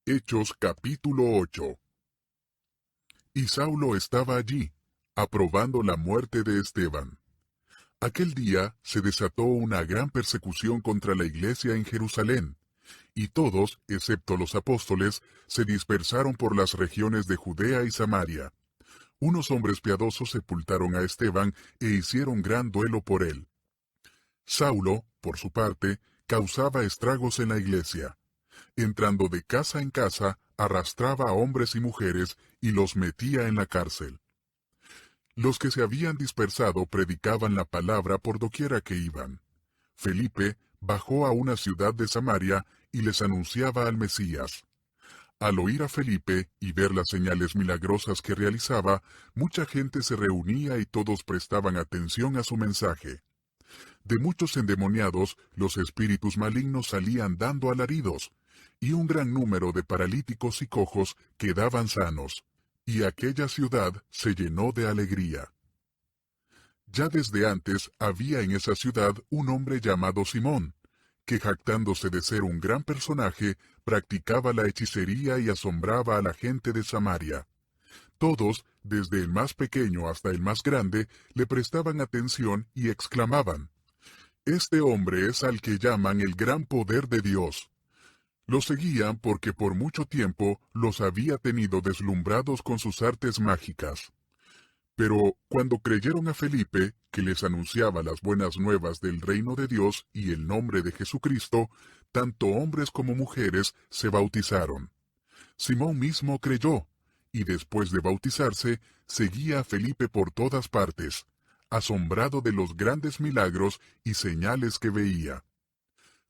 Hechos capítulo 8. Y Saulo estaba allí, aprobando la muerte de Esteban. Aquel día se desató una gran persecución contra la iglesia en Jerusalén, y todos, excepto los apóstoles, se dispersaron por las regiones de Judea y Samaria. Unos hombres piadosos sepultaron a Esteban e hicieron gran duelo por él. Saulo, por su parte, causaba estragos en la iglesia. Entrando de casa en casa, arrastraba a hombres y mujeres y los metía en la cárcel. Los que se habían dispersado predicaban la palabra por doquiera que iban. Felipe bajó a una ciudad de Samaria y les anunciaba al Mesías. Al oír a Felipe y ver las señales milagrosas que realizaba, mucha gente se reunía y todos prestaban atención a su mensaje. De muchos endemoniados, los espíritus malignos salían dando alaridos, y un gran número de paralíticos y cojos quedaban sanos, y aquella ciudad se llenó de alegría. Ya desde antes había en esa ciudad un hombre llamado Simón, que jactándose de ser un gran personaje, practicaba la hechicería y asombraba a la gente de Samaria. Todos, desde el más pequeño hasta el más grande, le prestaban atención y exclamaban: «Este hombre es al que llaman el gran poder de Dios». Lo seguían porque por mucho tiempo los había tenido deslumbrados con sus artes mágicas. Pero cuando creyeron a Felipe, que les anunciaba las buenas nuevas del reino de Dios y el nombre de Jesucristo, tanto hombres como mujeres se bautizaron. Simón mismo creyó, y después de bautizarse, seguía a Felipe por todas partes, asombrado de los grandes milagros y señales que veía.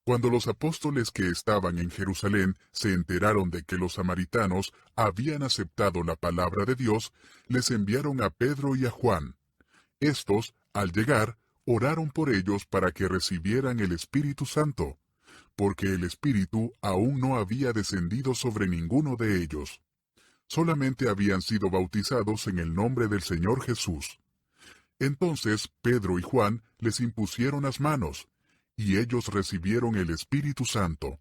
Cuando los apóstoles que estaban en Jerusalén se enteraron de que los samaritanos habían aceptado la palabra de Dios, les enviaron a Pedro y a Juan. Estos, al llegar, oraron por ellos para que recibieran el Espíritu Santo, porque el Espíritu aún no había descendido sobre ninguno de ellos. Solamente habían sido bautizados en el nombre del Señor Jesús. Entonces Pedro y Juan les impusieron las manos, y ellos recibieron el Espíritu Santo.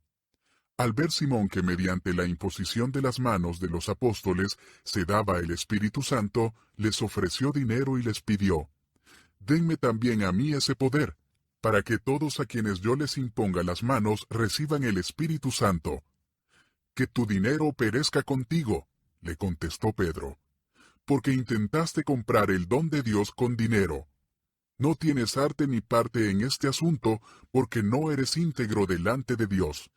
Al ver Simón que mediante la imposición de las manos de los apóstoles se daba el Espíritu Santo, les ofreció dinero y les pidió: «Denme también a mí ese poder, para que todos a quienes yo les imponga las manos reciban el Espíritu Santo». «Que tu dinero perezca contigo», le contestó Pedro, «porque intentaste comprar el don de Dios con dinero. No tienes arte ni parte en este asunto, porque no eres íntegro delante de Dios.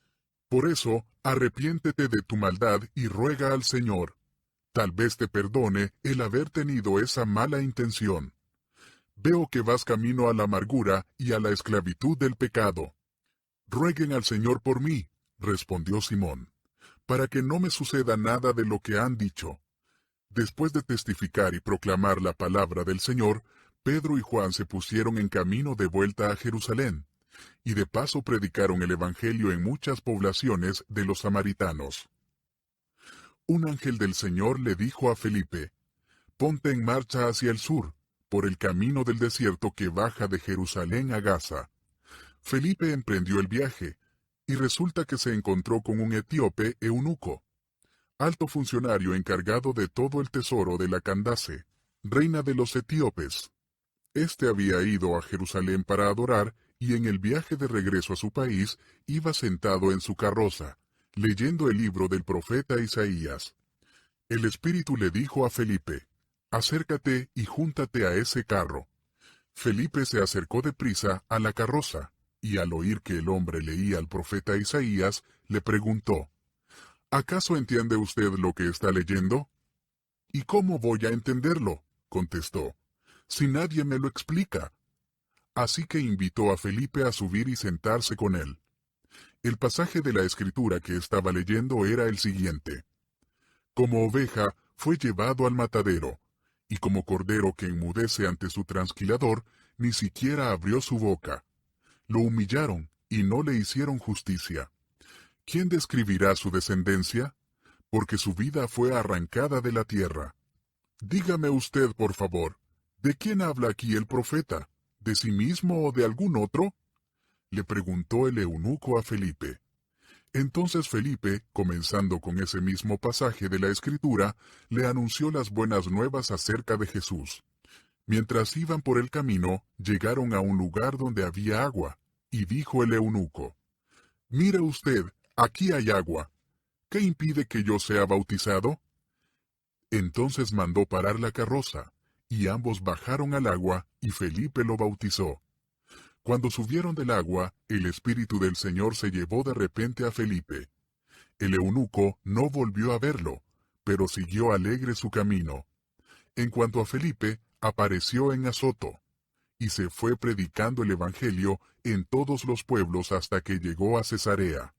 Por eso, arrepiéntete de tu maldad y ruega al Señor. Tal vez te perdone el haber tenido esa mala intención. Veo que vas camino a la amargura y a la esclavitud del pecado». «Rueguen al Señor por mí», respondió Simón, «para que no me suceda nada de lo que han dicho». Después de testificar y proclamar la palabra del Señor, Pedro y Juan se pusieron en camino de vuelta a Jerusalén, y de paso predicaron el Evangelio en muchas poblaciones de los samaritanos. Un ángel del Señor le dijo a Felipe: «Ponte en marcha hacia el sur, por el camino del desierto que baja de Jerusalén a Gaza». Felipe emprendió el viaje, y resulta que se encontró con un etíope eunuco, alto funcionario encargado de todo el tesoro de la Candace, reina de los etíopes. Este había ido a Jerusalén para adorar, y en el viaje de regreso a su país iba sentado en su carroza, leyendo el libro del profeta Isaías. El Espíritu le dijo a Felipe: «Acércate y júntate a ese carro». Felipe se acercó deprisa a la carroza, y al oír que el hombre leía al profeta Isaías, le preguntó: «¿Acaso entiende usted lo que está leyendo?». «¿Y cómo voy a entenderlo?», contestó, «si nadie me lo explica». Así que invitó a Felipe a subir y sentarse con él. El pasaje de la Escritura que estaba leyendo era el siguiente: «Como oveja fue llevado al matadero, y como cordero que enmudece ante su trasquilador, ni siquiera abrió su boca. Lo humillaron y no le hicieron justicia. ¿Quién describirá su descendencia? Porque su vida fue arrancada de la tierra. Dígame usted, por favor, ¿de quién habla aquí el profeta? ¿De sí mismo o de algún otro?», le preguntó el eunuco a Felipe. Entonces Felipe, comenzando con ese mismo pasaje de la Escritura, le anunció las buenas nuevas acerca de Jesús. Mientras iban por el camino, llegaron a un lugar donde había agua, y dijo el eunuco: «Mira usted, aquí hay agua. ¿Qué impide que yo sea bautizado?». Entonces mandó parar la carroza, y ambos bajaron al agua, y Felipe lo bautizó. Cuando subieron del agua, el Espíritu del Señor se llevó de repente a Felipe. El eunuco no volvió a verlo, pero siguió alegre su camino. En cuanto a Felipe, apareció en Azoto, y se fue predicando el Evangelio en todos los pueblos hasta que llegó a Cesarea.